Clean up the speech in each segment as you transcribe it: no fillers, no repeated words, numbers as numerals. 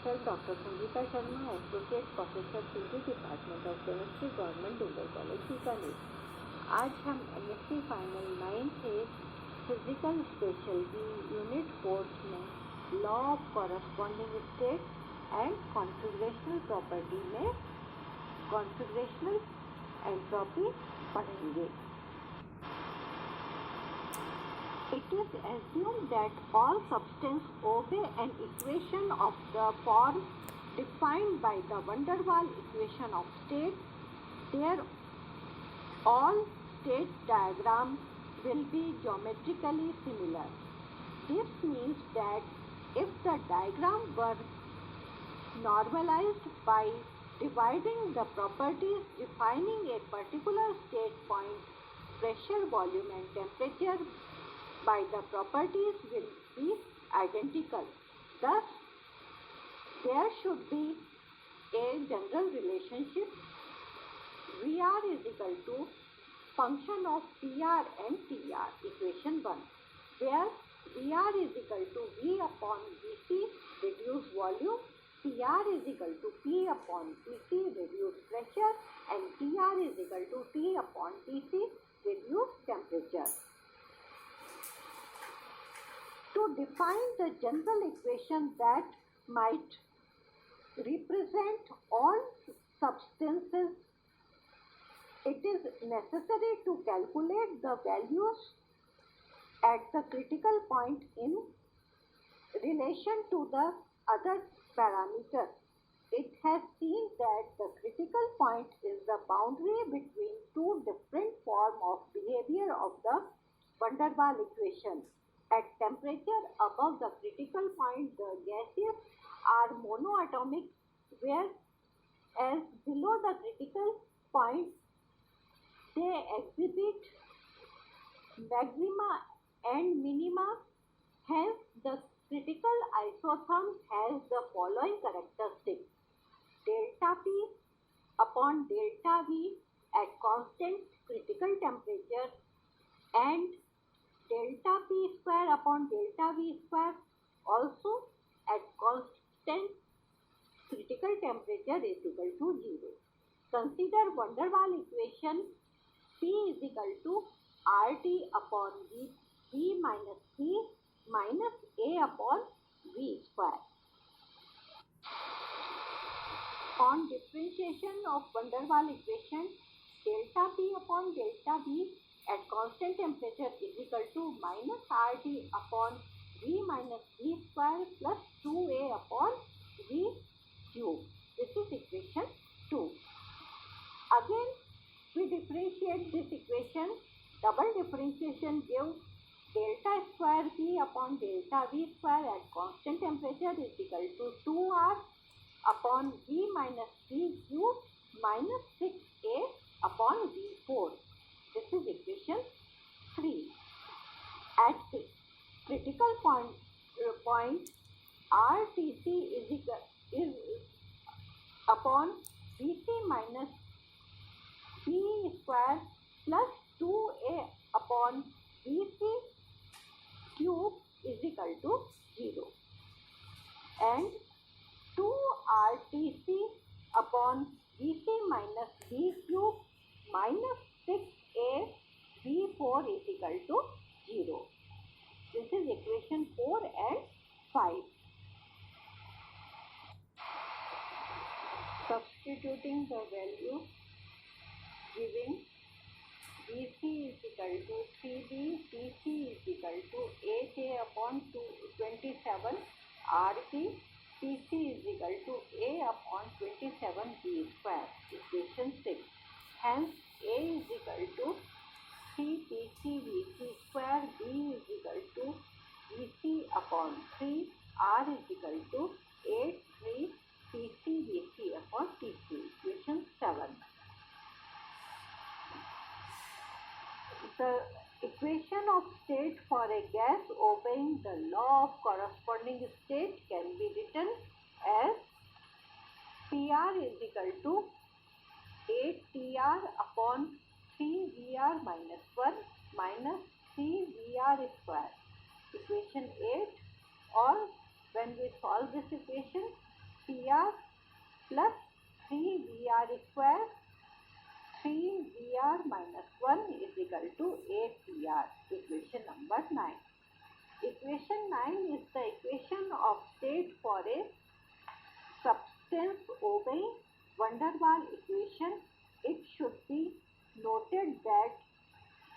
myself Dr. Sangeeta Sha, Associate Professor Physics Department of Chemistry, Government Dubai College, Bikaner. आज हम MSc final 9 से physical special की unit 4 में law of corresponding state and configurational property में configurational entropy पढ़ेंगे। It is assumed that all substances obey an equation of the form defined by the van der Waals equation of state. Their all state diagrams will be geometrically similar. This means that if the diagram were normalized by dividing the properties defining a particular state point, pressure, volume and temperature by the properties will be identical. Thus, there should be a general relationship VR is equal to function of PR and TR, equation 1, where VR is equal to V upon VC reduced volume, PR is equal to P upon PC reduced pressure, and TR is equal to T upon TC reduced temperature. To define the general equation that might represent all substances, it is necessary to calculate the values at the critical point in relation to the other parameters. It has seen that the critical point is the boundary between two different forms of behavior of the van der Waals equation. At temperature above the critical point, the gases are monoatomic, whereas below the critical point, they exhibit maxima and minima. Hence, the critical isotherm has the following characteristics: delta P upon delta V at constant critical temperature and delta P square upon delta V square also at constant critical temperature is equal to 0. Consider van der Waals equation P is equal to RT upon V minus P minus A upon V square. On differentiation of van der Waals equation, delta P upon delta V at constant temperature is equal to minus RT upon V minus V square plus 2A upon V cube. This is equation 2. Again, we differentiate this equation. Double differentiation gives delta square V upon delta V square at constant temperature is equal to 2R upon V minus V cube minus 6A upon V4. This is equation 3. At critical point RTC is upon VC minus V square plus 2A upon VC cube is equal to 0. And 2RTC upon VC minus V cube minus 6A V4 is equal to 0. This is equation 4 and 5. Substituting the value, giving VC is equal to 3B, PC is equal to AJ upon 27 RT, PC is equal to A upon 27 B square, equation 6. Hence, A is equal to 3 PC VC square, B is equal to VC upon 3, R is equal to 8 3 PC VC upon TC, equation 7. The equation of state for a gas obeying the law of corresponding state can be written as PR is equal to 8TR upon 3VR minus 1 minus 3VR square, equation 8, or when we solve this equation, 3VR plus 3VR square 3VR minus 1 is equal to 8VR. Equation number 9. Equation 9 is the equation of state for a substance obeying van der Waals equation. It should be noted that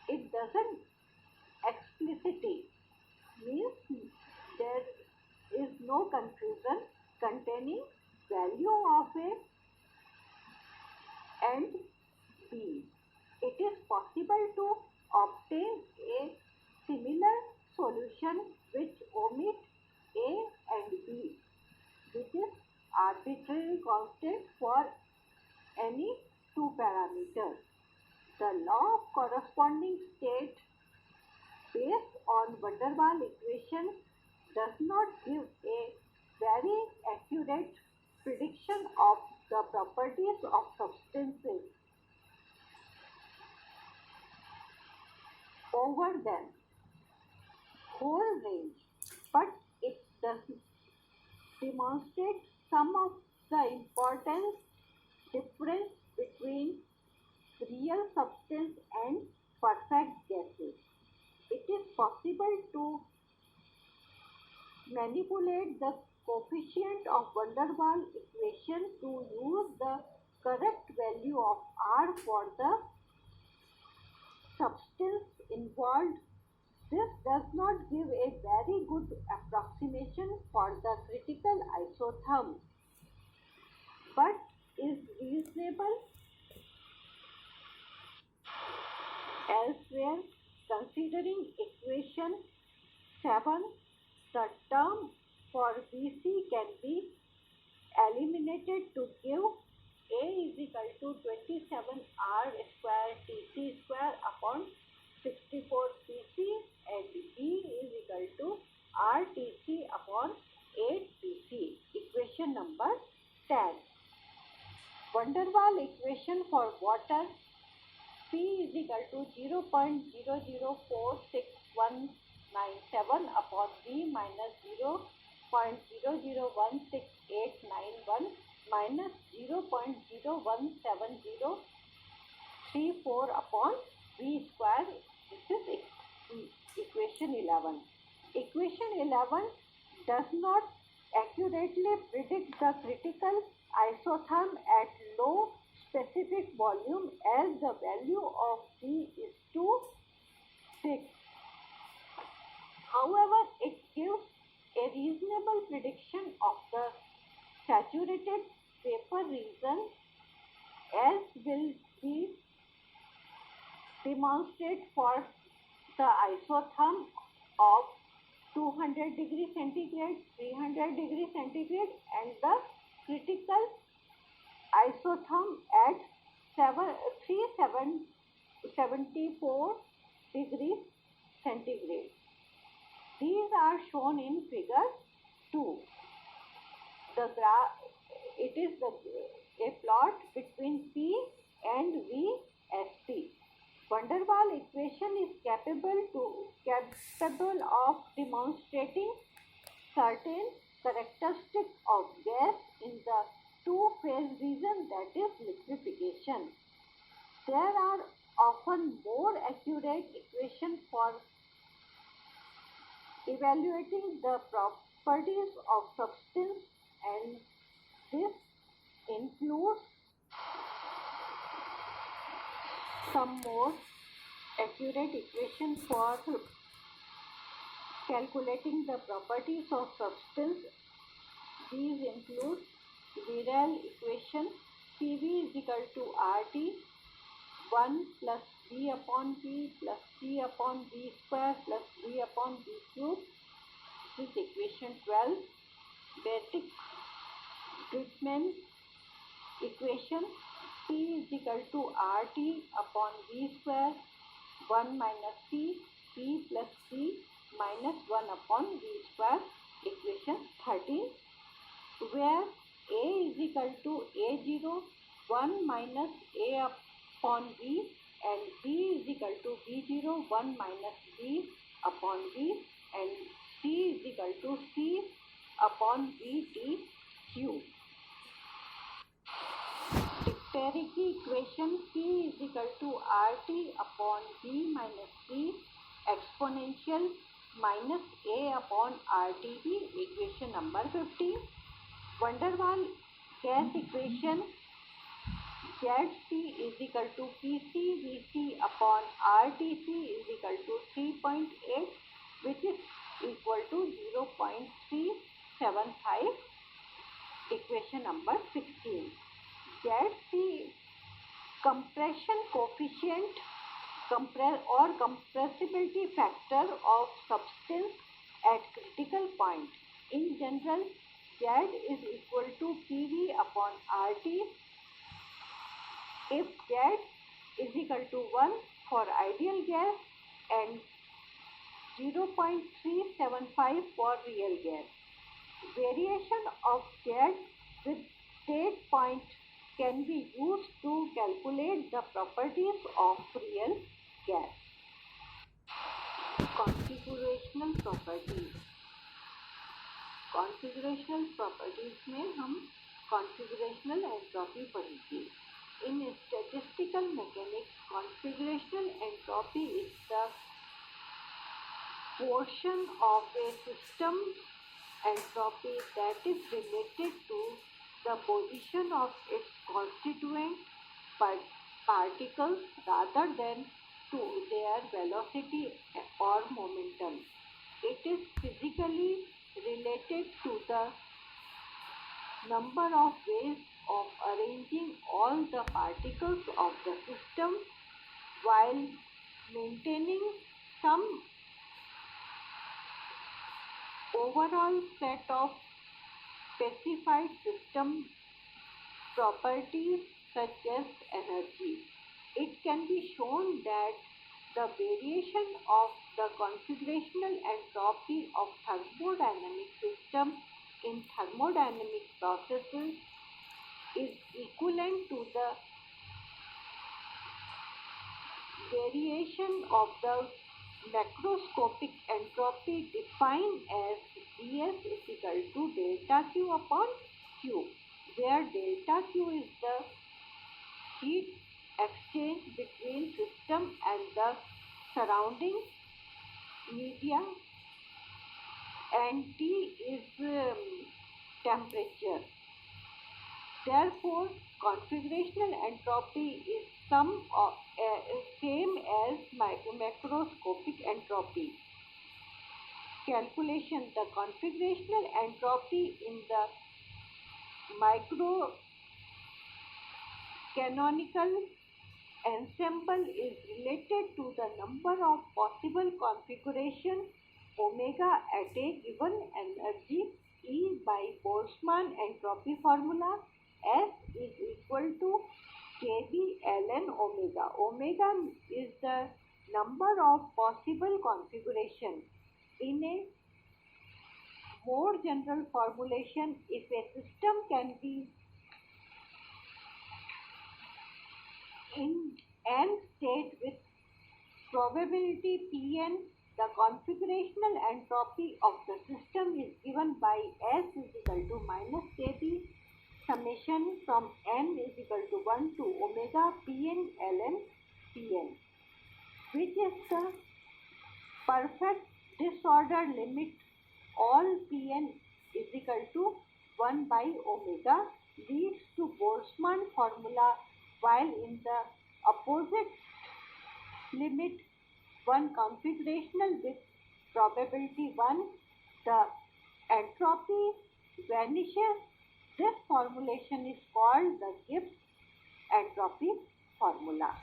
it doesn't explicitly means there is no confusion containing value of A and B. It is possible to obtain a similar solution which omit A and B, which is arbitrary constant for any two parameters. The law of corresponding state based on van der Waals equation does not give a very accurate prediction of the properties of substances over them whole range, but it does demonstrate some of the important difference between real substance and perfect gases. It is possible to manipulate the coefficient of van der Waals equation to use the correct value of R for the substance involved. This does not give a very good approximation for the critical isotherm, but is reasonable elsewhere. Considering equation 7, the term for Vc can be eliminated to give A is equal to 27R square Tc square upon 64 Pc and B is equal to RTc upon 8 Pc. Equation number 10. Van der Waals equation for water P is equal to 0.0046197 upon V minus 0.0016891 minus 0.017034 upon V square. This is equation 11. Equation 11 does not accurately predict the critical isotherm at low specific volume as the value of V is too fixed. However, it gives a reasonable prediction of the saturated vapor region, as will be demonstrated for the isotherm of 200 degree centigrade, 300 degree centigrade and the critical isotherm at 374 degrees centigrade. These are shown in figure 2. It is a plot between P and VSP. Van der Waals equation is capable of demonstrating certain characteristics of gas in the two-phase region, that is liquefaction. There are often more accurate equations for evaluating the properties of substance, and this includes some more accurate equations for calculating the properties of substance. These include Virel equation Pv is equal to RT 1 plus V upon P plus C upon V square plus V upon V cube. This is equation 12. Batick-Tridman equation P is equal to RT upon V square 1 minus C P plus C minus 1 upon V square. Equation 13, where A is equal to A0 1 minus A upon V and B is equal to B0 1 minus V upon V and C is equal to C upon VT cube. की equation P is equal to RT upon B minus C exponential minus A upon RTB, equation number 15. Van der Waal gas equation ZC is equal to PC VC upon RTC is equal to 3.8, which is equal to 0.375, equation number 16. ZC compression coefficient or compressibility factor of substance at critical point. In general, Z is equal to PV upon RT. If Z is equal to 1 for ideal gas and 0.375 for real gas. Variation of Z with state point can be used to calculate the properties of real gas. Configurational properties. Configurational properties में हम configurational entropy पढ़ेंगे. In statistical mechanics, configurational entropy is the portion of a system entropy that is related to the position of its constituent particles rather than to their velocity or momentum. It is physically related to the number of ways of arranging all the particles of the system while maintaining some overall set of specified system properties such as energy. It can be shown that the variation of the configurational entropy of thermodynamic system in thermodynamic processes is equivalent to the variation of the macroscopic entropy defined as Ds is equal to delta Q upon Q, where delta Q is the heat exchange between system and the surrounding media and T is temperature. Therefore, configurational entropy is same as macroscopic entropy. Calculation: the configurational entropy in the microcanonical ensemble is related to the number of possible configurations omega at a given energy E by Boltzmann entropy formula. S is equal to kb ln omega. Omega is the number of possible configurations. In a more general formulation, if a system can be in n state with probability Pn, the configurational entropy of the system is given by S is equal to minus kb summation from n is equal to 1 to omega Pn ln Pn, which is the perfect disorder limit. All Pn is equal to 1 by omega leads to Boltzmann formula, while in the opposite limit one configurational with probability 1, the entropy vanishes. This formulation is called the Gibbs entropy formula.